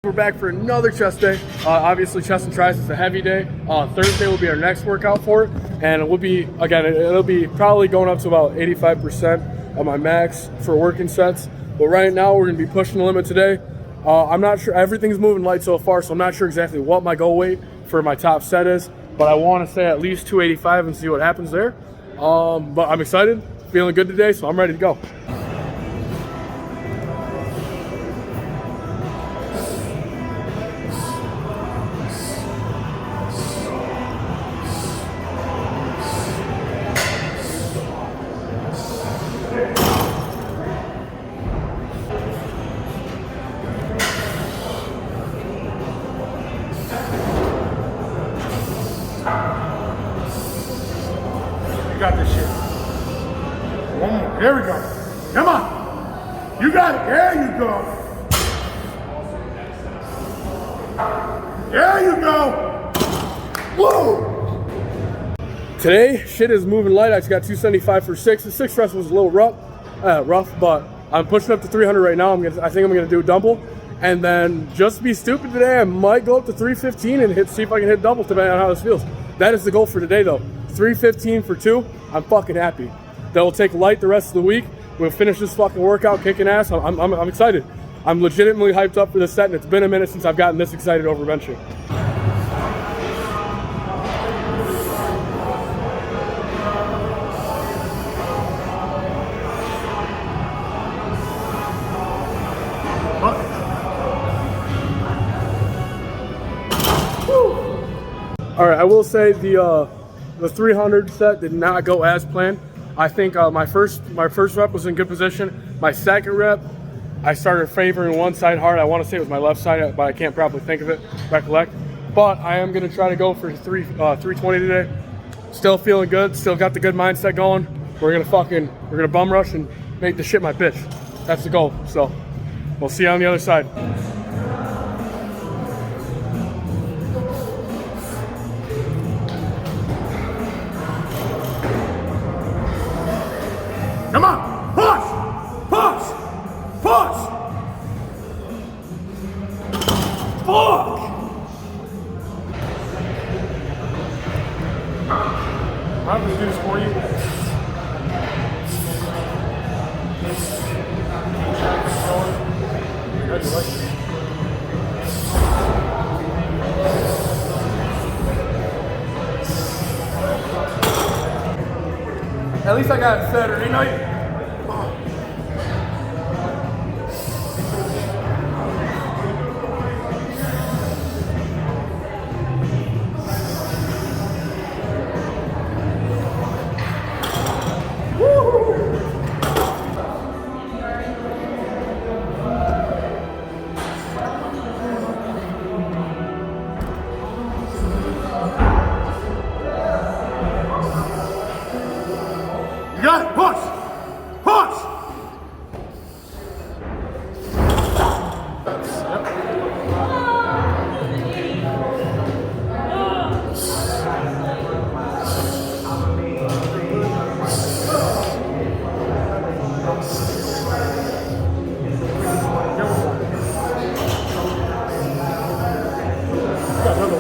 We're back for another chest day. Obviously, chest and triceps is a heavy day. Thursday will be our next workout for it, and it will be, again, it'll be probably going up to about 85% of my max for working sets. But right now, we're gonna be pushing the limit today. I'm not sure, everything's moving light so far, so I'm not sure exactly what my goal weight for my top set is, but I want to say at least 285 and see what happens there. But I'm excited, feeling good today, so I'm ready to go. You got this shit. One more. There we go. Come on. You got it. There you go. There you go. Whoa. Today, shit is moving light. I just got 275 for 6. The 6 rest was a little rough, but I'm pushing up to 300 right now. I think I'm gonna do a double. And then just to be stupid today, I might go up to 315 and see if I can hit double depending on how this feels. That is the goal for today though. 315 for 2, I'm fucking happy. That will take light the rest of the week. We'll finish this fucking workout kicking ass. I'm excited. I'm legitimately hyped up for this set, and it's been a minute since I've gotten this excited over benching. All right, I will say the 300 set did not go as planned. I think my first rep was in good position. My second rep, I started favoring one side hard. I want to say it was my left side, but I can't properly recollect. But I am going to try to go for 320 today. Still feeling good. Still got the good mindset going. We're gonna bum rush and make the shit my bitch. That's the goal. So we'll see you on the other side. Come on. Push. Push. Push. Fuck. I'm going to do this for you. Congratulations. At least I got Saturday night. You got it. Push. Push.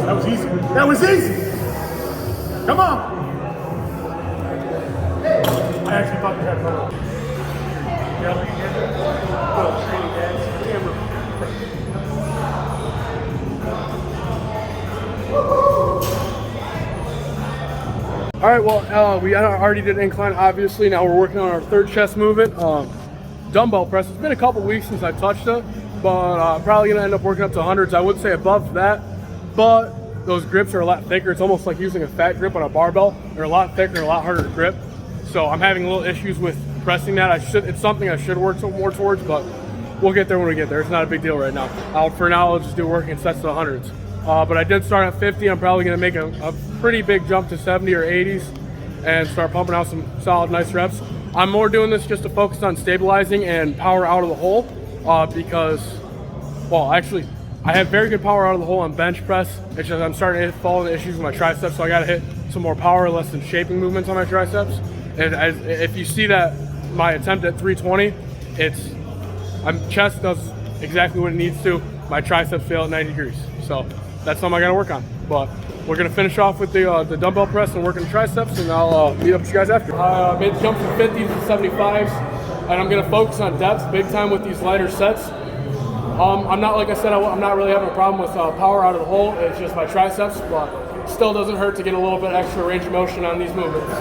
That was easy. That was easy. Come on. I actually thought you had fun. All right, well, we already did incline, obviously. Now we're working on our third chest movement, dumbbell press. It's been a couple weeks since I touched it, but probably gonna end up working up to hundreds. I would say above that, but those grips are a lot thicker. It's almost like using a fat grip on a barbell. They're a lot thicker and a lot harder to grip. So I'm having a little issues with pressing that. It's something I should work more towards, but we'll get there when we get there. It's not a big deal right now. For now, I'll just do working sets to the hundreds. But I did start at 50. I'm probably gonna make a pretty big jump to 70 or 80s and start pumping out some solid, nice reps. I'm more doing this just to focus on stabilizing and power out of the hole because, well, actually, I have very good power out of the hole on bench press. It's just I'm starting to fall into issues with my triceps, so I gotta hit some more power, less than shaping movements on my triceps. And if you see that my attempt at 320, chest does exactly what it needs to. my triceps fail at 90 degrees. So that's something I gotta work on. But we're gonna finish off with the dumbbell press and working the triceps, and I'll meet up with you guys after. I made the jump from 50s to 75s, and I'm gonna focus on depth big time with these lighter sets. I'm not, like I said, I'm not really having a problem with power out of the hole. It's just my triceps, but still doesn't hurt to get a little bit extra range of motion on these movements.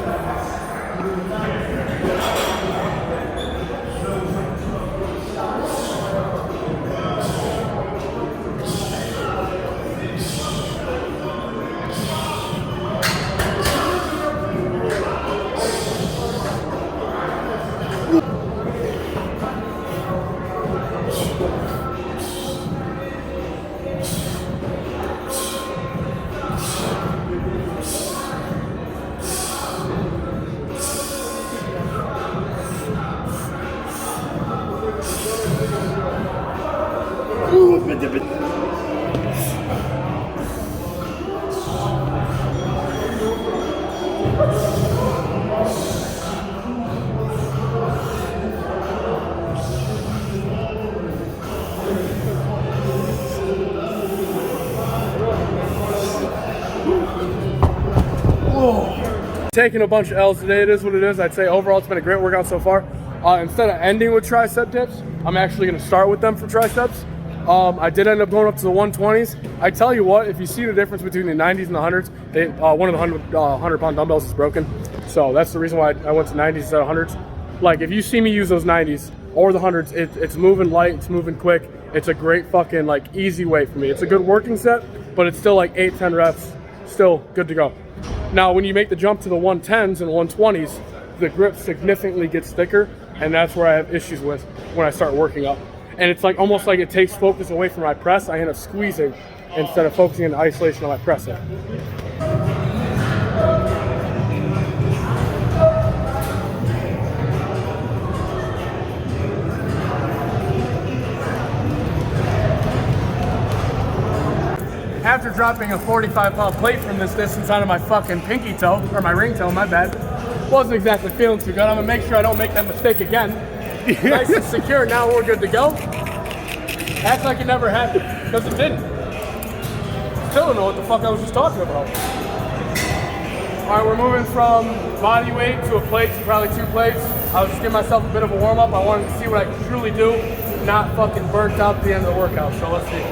Taking a bunch of L's today, it is what it is. I'd say overall it's been a great workout so far. Instead of ending with tricep dips, I'm actually going to start with them for triceps. I did end up going up to the 120s. I tell you what, if you see the difference between the 90s and the 100s, one of the 100-pound dumbbells is broken. So that's the reason why I went to 90s instead of 100s. Like, if you see me use those 90s or the 100s, it's moving light, it's moving quick. It's a great fucking, like, easy weight for me. It's a good working set, but it's still like 8-10 reps, still good to go. Now, when you make the jump to the 110s and 120s, the grip significantly gets thicker, and that's where I have issues with when I start working up. And it's like almost like it takes focus away from my press. I end up squeezing instead of focusing on the isolation of my pressing. After dropping a 45-pound plate from this distance out of my fucking pinky toe, or my ring toe, my bad, wasn't exactly feeling too good. I'm gonna make sure I don't make that mistake again. Nice and secure, now we're good to go. Act like it never happened, because it didn't. Still don't know what the fuck I was just talking about. All right, we're moving from body weight to a plate, to probably 2 plates. I was just giving myself a bit of a warm-up. I wanted to see what I could truly do, not fucking burnt out at the end of the workout, so let's see.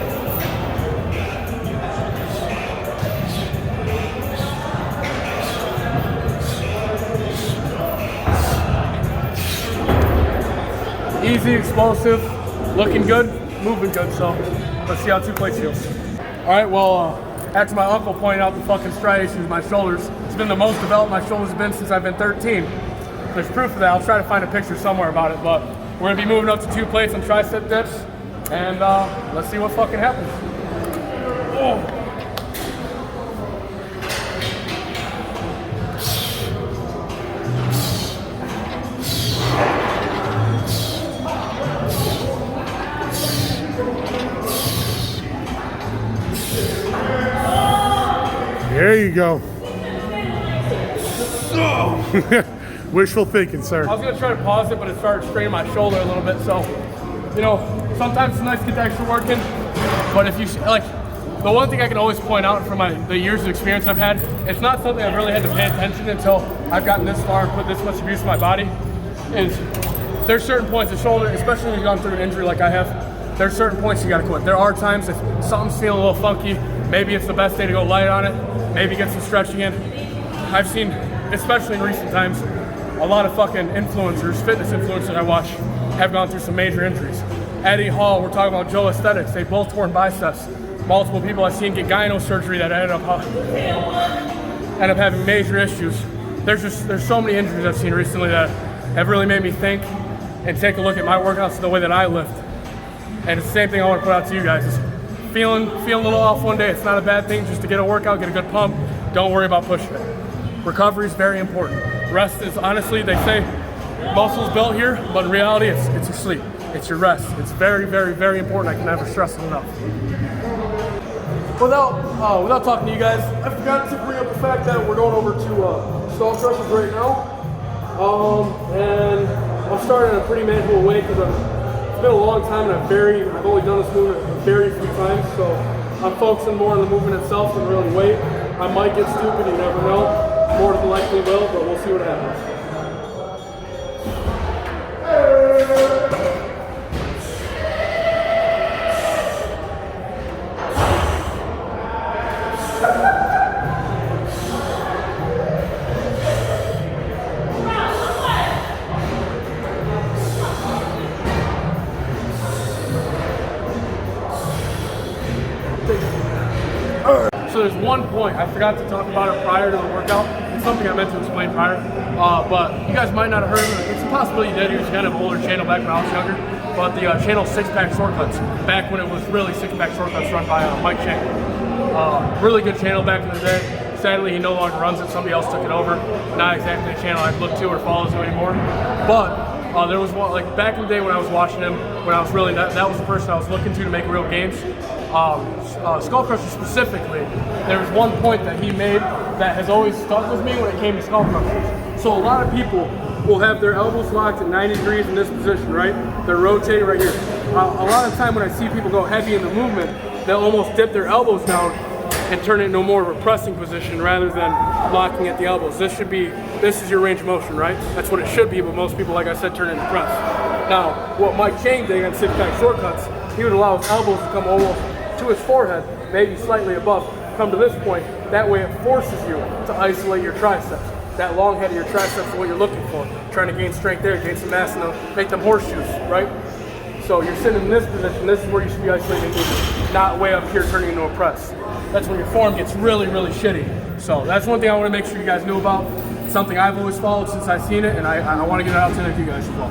Easy, explosive, looking good, moving good, so let's see how 2 plates feels. All right, well, after my uncle pointed out the fucking striations in my shoulders, it's been the most developed my shoulders have been since I've been 13. There's proof of that. I'll try to find a picture somewhere about it, but we're gonna be moving up to 2 plates on tricep dips, and let's see what fucking happens. Oh. There you go. Wishful thinking, sir. I was gonna try to pause it, but it started straining my shoulder a little bit. So, you know, sometimes it's nice to get the extra work in. But if you like, the one thing I can always point out from the years of experience I've had, it's not something I've really had to pay attention until I've gotten this far and put this much abuse in my body. Is there's certain points, the shoulder, especially when you've gone through an injury like I have, there's certain points you gotta quit. There are times if something's feeling a little funky, maybe it's the best day to go light on it, maybe get some stretching in. I've seen, especially in recent times, a lot of fucking influencers, fitness influencers I watch, have gone through some major injuries. Eddie Hall, we're talking about Joe Aesthetics, they both torn biceps. Multiple people I've seen get gyno surgery that end up having major issues. There's so many injuries I've seen recently that have really made me think and take a look at my workouts and the way that I lift. And it's the same thing I want to put out to you guys. Is feeling a little off one day, it's not a bad thing just to get a workout, get a good pump. Don't worry about pushing it. Recovery is very important. Rest is, honestly, they say muscles built here, but in reality, it's your sleep. It's your rest. It's very, very, very important. I can never stress it enough. Without talking to you guys, I forgot to bring up the fact that we're going over to Skullcrushers right now. And I'm starting in a pretty manageable way because I've been a long time, and I've only done this movement a very few times, so I'm focusing more on the movement itself than really weight. I might get stupid, you never know. More than likely will, but we'll see what happens. So there's one point, I forgot to talk about it prior to the workout. It's something I meant to explain prior, but you guys might not have heard of it. It's a possibility you did. It was kind of an older channel back when I was younger, but the channel Six Pack Shortcuts, back when it was really Six Pack Shortcuts run by Mike Chang. Really good channel back in the day. Sadly, he no longer runs it. Somebody else took it over. Not exactly a channel I'd look to or follow to anymore, but there was one, like back in the day when I was watching him, when I was really, that was the person I was looking to make real gains. Skullcrushers specifically, there was one point that he made that has always stuck with me when it came to Skullcrushers. So a lot of people will have their elbows locked at 90 degrees in this position, right? They're rotating right here. A lot of time when I see people go heavy in the movement, they'll almost dip their elbows down and turn it into more of a pressing position rather than locking at the elbows. This is your range of motion, right? That's what it should be, but most people, like I said, turn it into press. Now, what Mike Chang did on Six Pack Shortcuts, he would allow his elbows to come almost to his forehead, maybe slightly above, come to this point. That way it forces you to isolate your triceps. That long head of your triceps is what you're looking for. Trying to gain strength there, gain some mass, and make them horseshoes, right? So you're sitting in this position, this is where you should be isolating movement, not way up here turning into a press. That's when your form gets really, really shitty. So that's one thing I want to make sure you guys knew about. It's something I've always followed since I've seen it, and I want to get it out to you guys as well.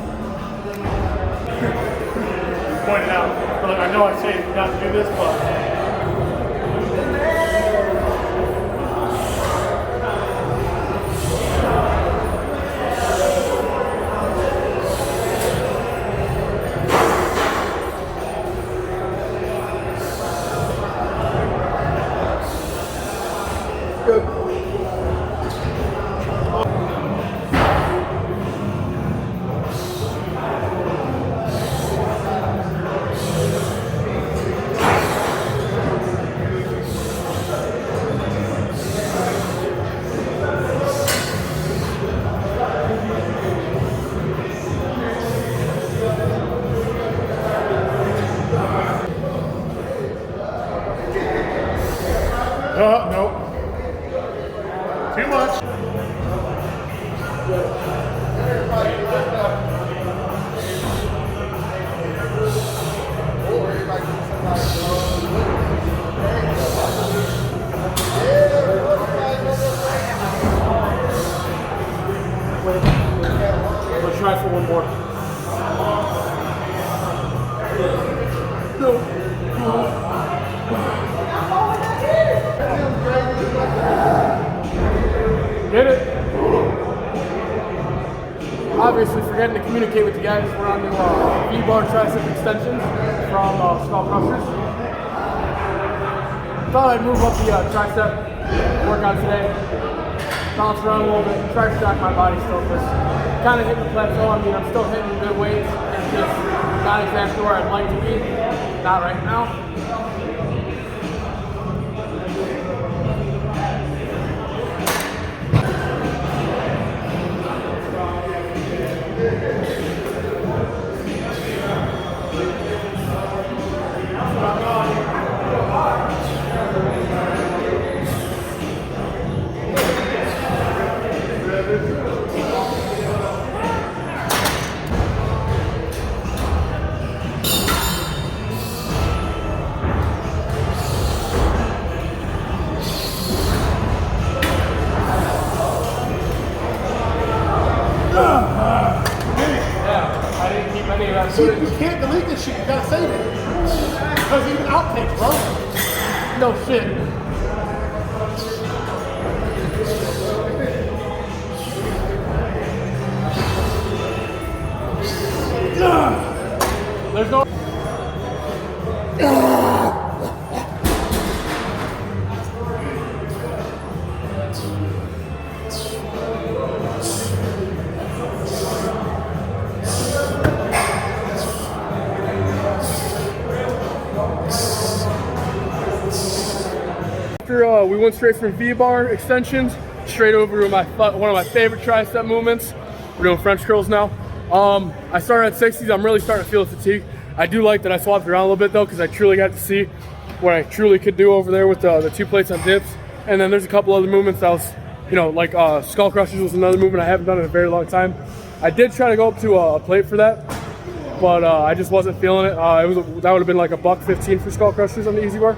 Pointed out, but I know I say not to do this, but no. Too much. Let's try for one more. No. Get it? Obviously, forgetting to communicate with you guys, we're on the V-bar tricep extensions from Skullcrushers. Thought I'd move up the tricep workout today, bounce around a little bit, try to stack my body still, because kind of hitting the plateau. I mean, I'm still hitting good weights, it's just not exactly where I'd like to be, not right now. See, you can't delete this shit, you gotta save it. Because even outtakes, bro. No shit. There's no... After we went straight from V-bar extensions straight over to one of my favorite tricep movements. We're doing French curls now. I started at 60s. I'm really starting to feel the fatigue. I do like that I swapped around a little bit though, because I truly got to see what I truly could do over there with the 2 plates on dips. And then there's a couple other movements that was, you know, like Skullcrushers was another movement I haven't done in a very long time. I did try to go up to a plate for that, but I just wasn't feeling it. That would have been like $1.15 for Skullcrushers on the easy bar,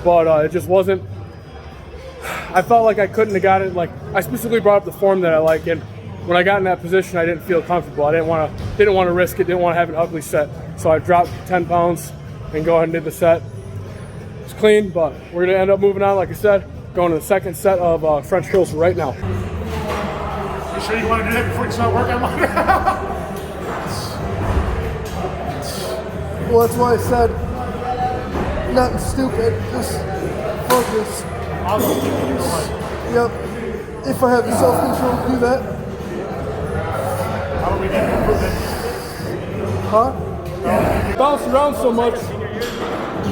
but it just wasn't. I felt like I couldn't have got it. Like, I specifically brought up the form that I like, and when I got in that position, I didn't feel comfortable. I didn't want to risk it. Didn't want to have an ugly set. So I dropped 10 pounds and go ahead and did the set. It's clean, but we're gonna end up moving on. Like I said, going to the second set of French curls right now. You sure you want to do that before you start working? Well, that's why I said nothing stupid, just focus. Yep. If I have the self-control to do that. How do we get improvement? Huh? Bounce around so much.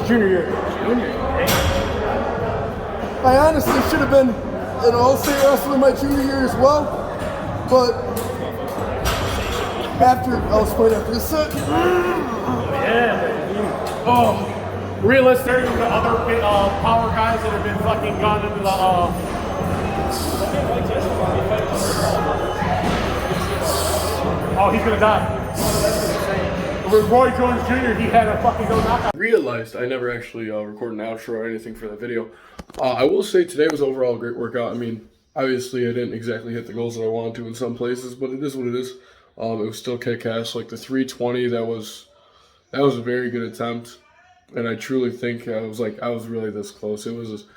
Junior year. I honestly should have been an all-state wrestler my junior year as well, but I'll explain after this set. Yeah. Oh. Realistic. There's the other power guys that have been fucking gone into the oh, he's gonna die. When Roy Jones Jr., he had a fucking go knockout. Realized I never actually recorded an outro or anything for that video. I will say today was overall a great workout. I mean, obviously I didn't exactly hit the goals that I wanted to in some places, but it is what it is. It was still kick-ass. Like the 320, that was a very good attempt. And I truly think I was really this close. It was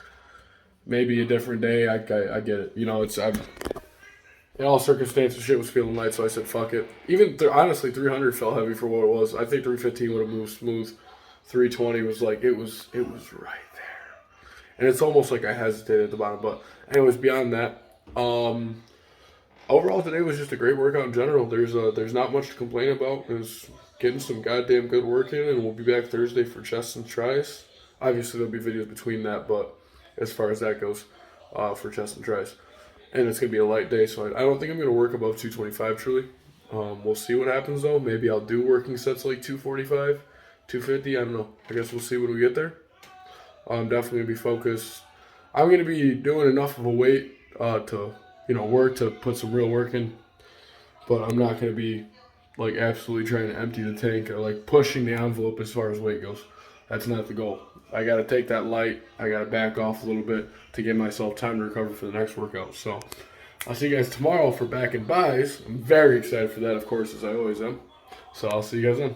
maybe a different day. I get it. You know, in all circumstances, shit was feeling light, so I said, fuck it. Even, honestly, 300 felt heavy for what it was. I think 315 would have moved smooth. 320 was like, it was right there. And it's almost like I hesitated at the bottom. But anyways, beyond that, overall today was just a great workout in general. There's not much to complain about. It was getting some goddamn good work in, and we'll be back Thursday for chest and tries. Obviously, there'll be videos between that, but as far as that goes, for chest and tries. And it's going to be a light day, so I don't think I'm going to work above 225, truly. We'll see what happens, though. Maybe I'll do working sets like 245, 250, I don't know. I guess we'll see when we get there. I'm definitely going to be focused. I'm going to be doing enough of a weight to, work, to put some real work in. But I'm not going to be like absolutely trying to empty the tank or like pushing the envelope as far as weight goes. That's not the goal. I got to take that light. I got to back off a little bit to give myself time to recover for the next workout. So I'll see you guys tomorrow for back and buys. I'm very excited for that, of course, as I always am. So I'll see you guys then.